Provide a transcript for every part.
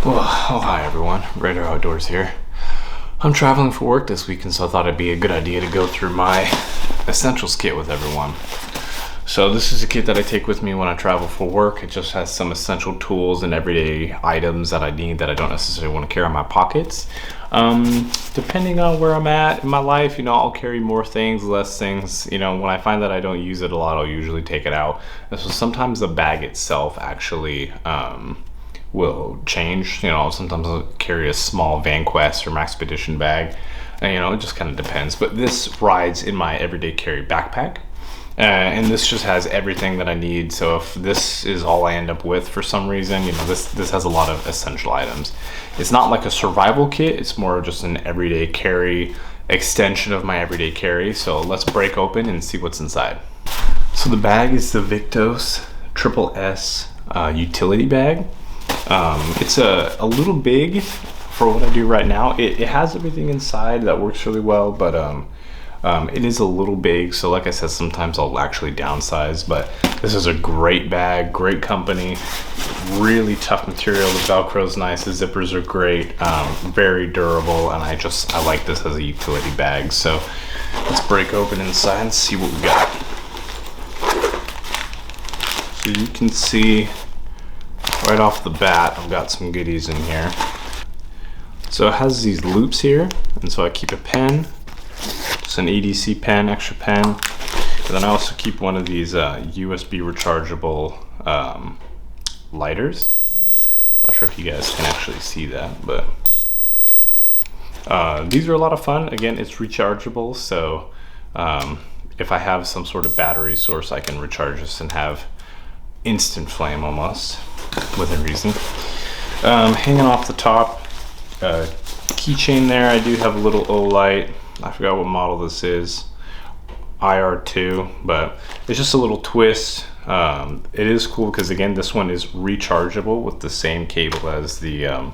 Well, oh hi everyone, Raider Outdoors here. I'm traveling for work this week, and so I thought it'd be a good idea to go through my Essentials Kit with everyone. So this is a kit that I take with me when I travel for work. It just has some essential tools and everyday items that I need that I don't necessarily want to carry in my pockets. Depending on where I'm at in my life, I'll carry more things, less things. When I find that I don't use it a lot, I'll usually take it out. And so sometimes the bag itself actually will change. Sometimes I'll carry a small VanQuest or Maxpedition bag, and it just kind of depends. But this rides in my everyday carry backpack, and this just has everything that I need. So if this is all I end up with for some reason, this has a lot of essential items. It's not like a survival kit, it's more just an everyday carry extension of my everyday carry. So let's break open and see what's inside. So the bag is the Victos SSS utility bag. It's a little big for what I do right now. It has everything inside that works really well, but it is a little big. So like I said, sometimes I'll actually downsize, but this is a great bag, great company, really tough material. The Velcro's nice, the zippers are great, very durable, and I like this as a utility bag. So let's break open inside and see what we got. So you can see right off the bat, I've got some goodies in here. So it has these loops here, and so I keep a pen, just an EDC pen, extra pen, and then I also keep one of these USB rechargeable lighters. Not sure if you guys can actually see that, but these are a lot of fun. Again, it's rechargeable, so if I have some sort of battery source, I can recharge this and have instant flame almost, within reason. Hanging off the top, keychain there. I do have a little O light. I forgot what model this is, IR2, but it's just a little twist. It is cool because, again, this one is rechargeable with the same cable as the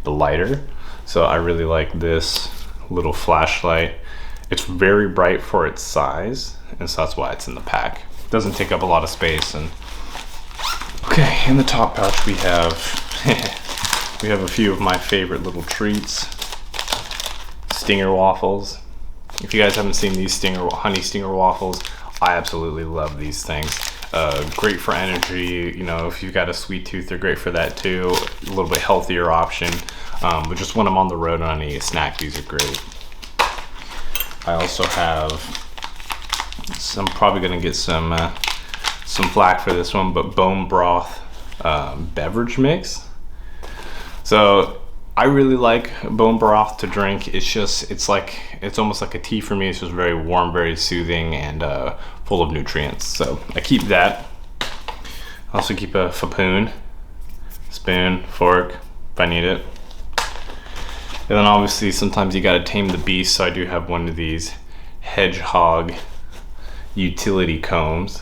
lighter. So I really like this little flashlight. It's very bright for its size, and so that's why it's in the pack. It doesn't take up a lot of space. And okay, in the top pouch we have a few of my favorite little treats. Stinger waffles. If you guys haven't seen these honey stinger waffles, I absolutely love these things. Great for energy. If you've got a sweet tooth, they're great for that too. A little bit healthier option. But just when I'm on the road and I need a snack, these are great. I also have I'm probably gonna get some flack for this one, but bone broth beverage mix. So I really like bone broth to drink. It's almost like a tea for me. It's just very warm, very soothing, and full of nutrients. So I keep that. I also keep a spoon, fork, if I need it. And then obviously sometimes you gotta tame the beast, so I do have one of these Hedgehog utility combs.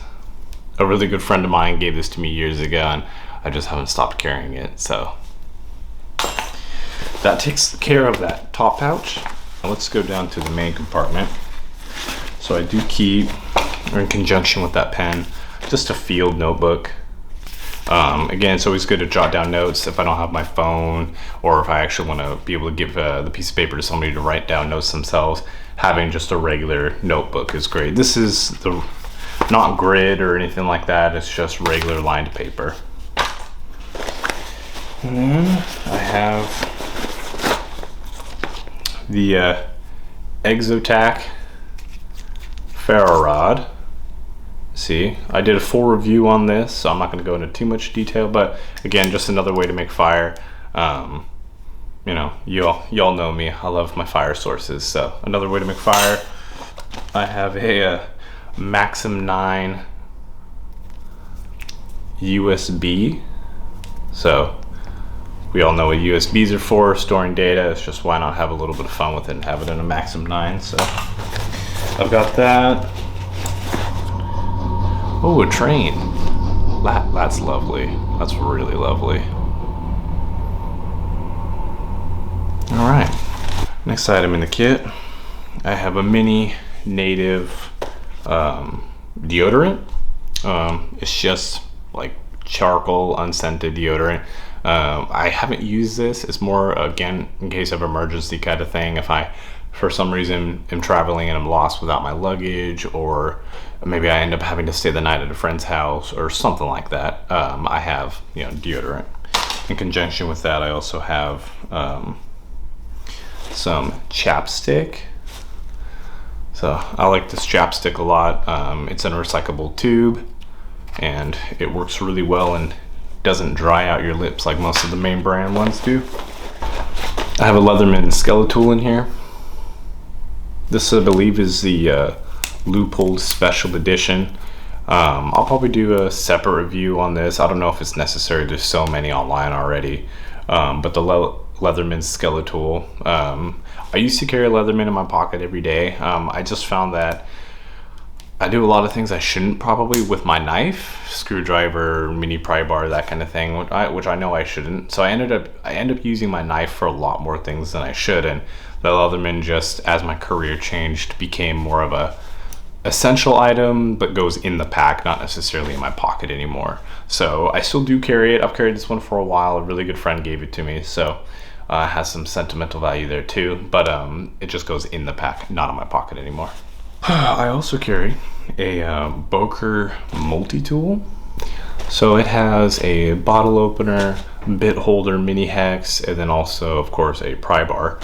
A really good friend of mine gave this to me years ago, and I just haven't stopped carrying it. So that takes care of that top pouch. Now let's go down to the main compartment. So I do keep, or in conjunction with that pen, just a field notebook. Again, it's always good to jot down notes if I don't have my phone, or if I actually want to be able to give the piece of paper to somebody to write down notes themselves. Having just a regular notebook is great. This is not grid or anything like that, it's just regular lined paper. And then I have the Exotac ferro rod. See, I did a full review on this, so I'm not going to go into too much detail, but again, just another way to make fire. Y'all know me, I love my fire sources, so another way to make fire. I have a Maxim 9 USB. So we all know what USBs are for, storing data. It's just, why not have a little bit of fun with it and have it in a Maxim 9. So I've got that. Oh, a train. That's lovely. That's really lovely. All right, next item in the kit, I have a mini native deodorant. It's just like charcoal unscented deodorant. I haven't used this. It's more, again, in case of emergency kind of thing. If I, for some reason, am traveling and I'm lost without my luggage, or maybe I end up having to stay the night at a friend's house or something like that, I have, you know, deodorant. In conjunction with that, I also have some Chapstick. So I like this Chapstick a lot. It's in a recyclable tube, and it works really well and doesn't dry out your lips like most of the main brand ones do. I have a Leatherman Skeletool in here. This, I believe, is the Loophole Special Edition. I'll probably do a separate review on this. I don't know if it's necessary. There's so many online already. But the Leatherman Skeletool. I used to carry a Leatherman in my pocket every day. I just found that I do a lot of things I shouldn't probably with my knife, screwdriver, mini pry bar, that kind of thing, which I know I shouldn't. So I end up using my knife for a lot more things than I should. And the Leatherman, just as my career changed, became more of a essential item, but goes in the pack, not necessarily in my pocket anymore. So I still do carry it. I've carried this one for a while. A really good friend gave it to me, so it has some sentimental value there too, but it just goes in the pack, not in my pocket anymore. I also carry a Boker Multitool. So it has a bottle opener, bit holder, mini hex, and then also, of course, a pry bar.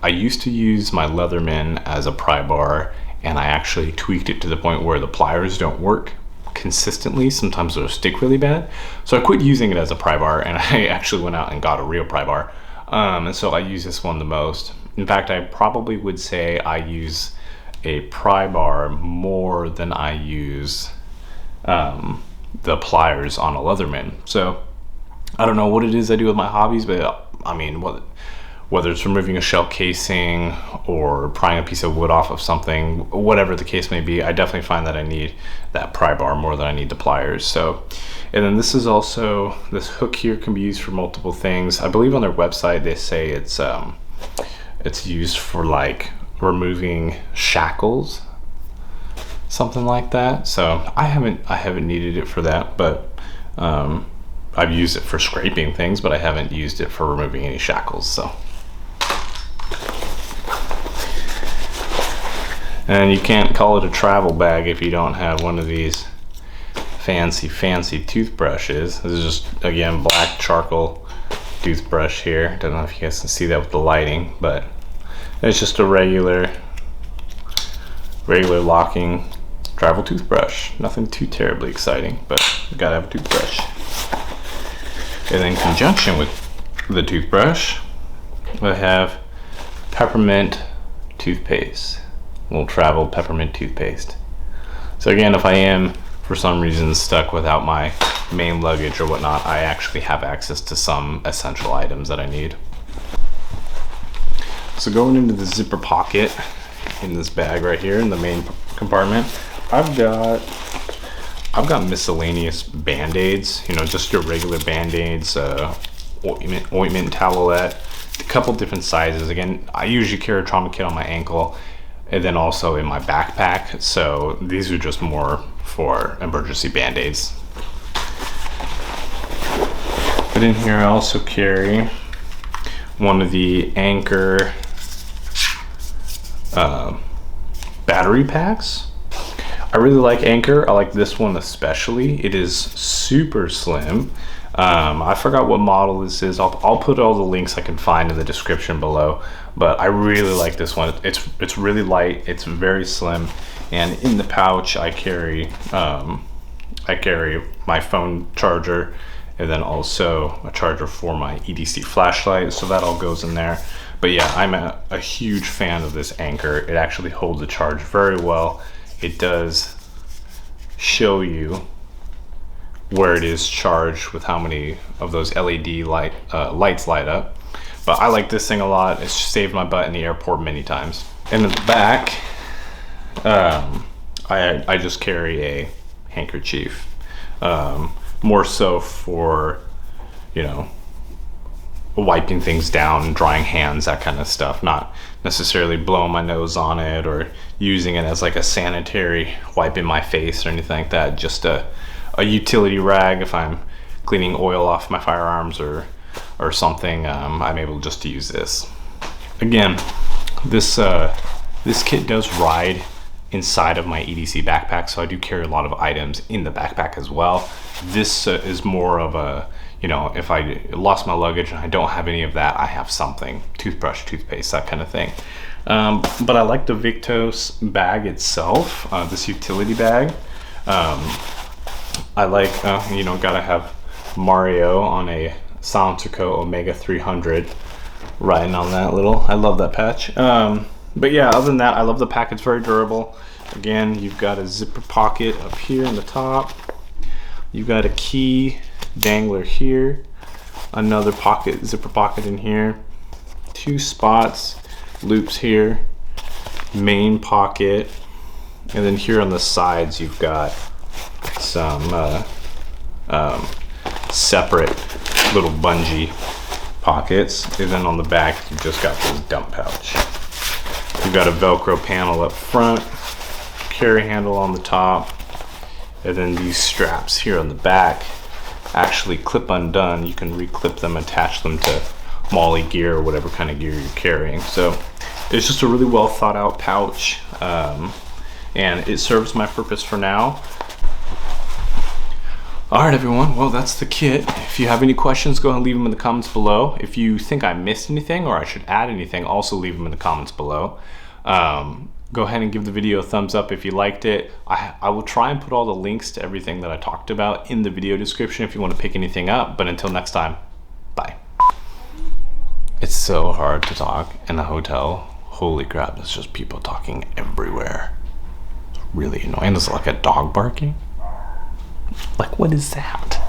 I used to use my Leatherman as a pry bar, and I actually tweaked it to the point where the pliers don't work consistently. Sometimes they'll stick really bad. So I quit using it as a pry bar, and I actually went out and got a real pry bar. And so I use this one the most. In fact, I probably would say I use a pry bar more than I use the pliers on a Leatherman. So I don't know what it is I do with my hobbies, but I mean, whether it's removing a shell casing or prying a piece of wood off of something, whatever the case may be, I definitely find that I need that pry bar more than I need the pliers. So, and then this is also, this hook here can be used for multiple things. I believe on their website they say it's used for like removing shackles, something like that. So I haven't needed it for that, but I've used it for scraping things, but I haven't used it for removing any shackles. So. And you can't call it a travel bag if you don't have one of these fancy toothbrushes. This is just, again, black charcoal toothbrush here. Don't know if you guys can see that with the lighting, but it's just a regular locking travel toothbrush. Nothing too terribly exciting, but you gotta have a toothbrush. And in conjunction with the toothbrush, I have peppermint toothpaste. Little travel peppermint toothpaste. So again, if I am for some reason stuck without my main luggage or whatnot, I actually have access to some essential items that I need. So going into the zipper pocket in this bag right here in the main compartment, I've got miscellaneous Bandaids, you know, just your regular Bandaids, ointment towelette, a couple different sizes. Again, I usually carry a trauma kit on my ankle and then also in my backpack, so these are just more for emergency Band-Aids. But in here I also carry one of the Anchor battery packs. I really like Anchor. I like this one especially. It is super slim. I forgot what model this is. I'll put all the links I can find in the description below, but I really like this one. It's really light, it's very slim, and in the pouch I carry my phone charger, and then also a charger for my EDC flashlight, so that all goes in there. But yeah, I'm a huge fan of this Anchor. It actually holds the charge very well. It does show you where it is charged with how many of those LED lights light up. But I like this thing a lot. It's saved my butt in the airport many times. And in the back, I just carry a handkerchief, more so for, you know, wiping things down, drying hands, that kind of stuff. Not necessarily blowing my nose on it or using it as like a sanitary wiping my face or anything like that. Just a a utility rag if I'm cleaning oil off my firearms or something. I'm able just to use this. Again, this kit does ride inside of my EDC backpack, so I do carry a lot of items in the backpack as well. This is more of a, you know, if I lost my luggage and I don't have any of that, I have something, toothbrush, toothpaste, that kind of thing. But I like the Victos bag itself, this utility bag. I like, you know, gotta have Mario on a Soundtraco Omega 300 riding on that little, I love that patch. But yeah, other than that, I love the pack. It's very durable. Again, you've got a zipper pocket up here in the top. You've got a key dangler here. Another pocket, zipper pocket in here. 2 spots, loops here. Main pocket. And then here on the sides, you've got some separate little bungee pockets. And then on the back, you've just got this dump pouch. You've got a Velcro panel up front, carry handle on the top, and then these straps here on the back actually clip undone. You can reclip them, attach them to molly gear or whatever kind of gear you're carrying. So it's just a really well thought out pouch, and it serves my purpose for now. All right, everyone, well, that's the kit. If you have any questions, go ahead and leave them in the comments below. If you think I missed anything or I should add anything, also leave them in the comments below. Go ahead and give the video a thumbs up if you liked it. I will try and put all the links to everything that I talked about in the video description if you want to pick anything up. But until next time, bye. It's so hard to talk in a hotel. Holy crap, there's just people talking everywhere. It's really annoying. There's like a dog barking. Like, what is that?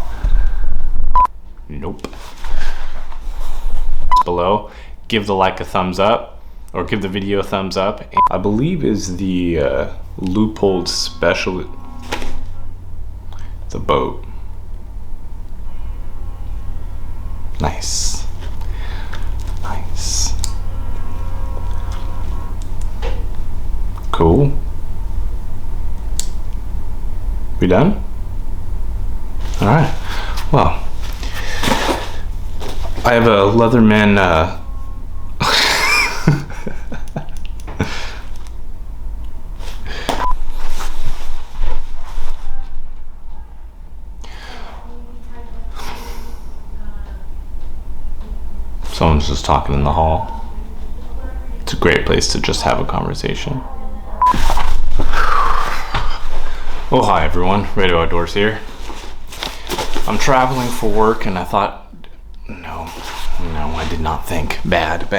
Nope. Below, give the like a thumbs up, or give the video a thumbs up. I believe is the Leupold special. It's a boat. Nice. Nice. Cool. We done? All right, well, I have a Leatherman, someone's just talking in the hall. It's a great place to just have a conversation. Oh, hi everyone, Radio Outdoors here. I'm traveling for work and I thought, no, I did not think. Bad.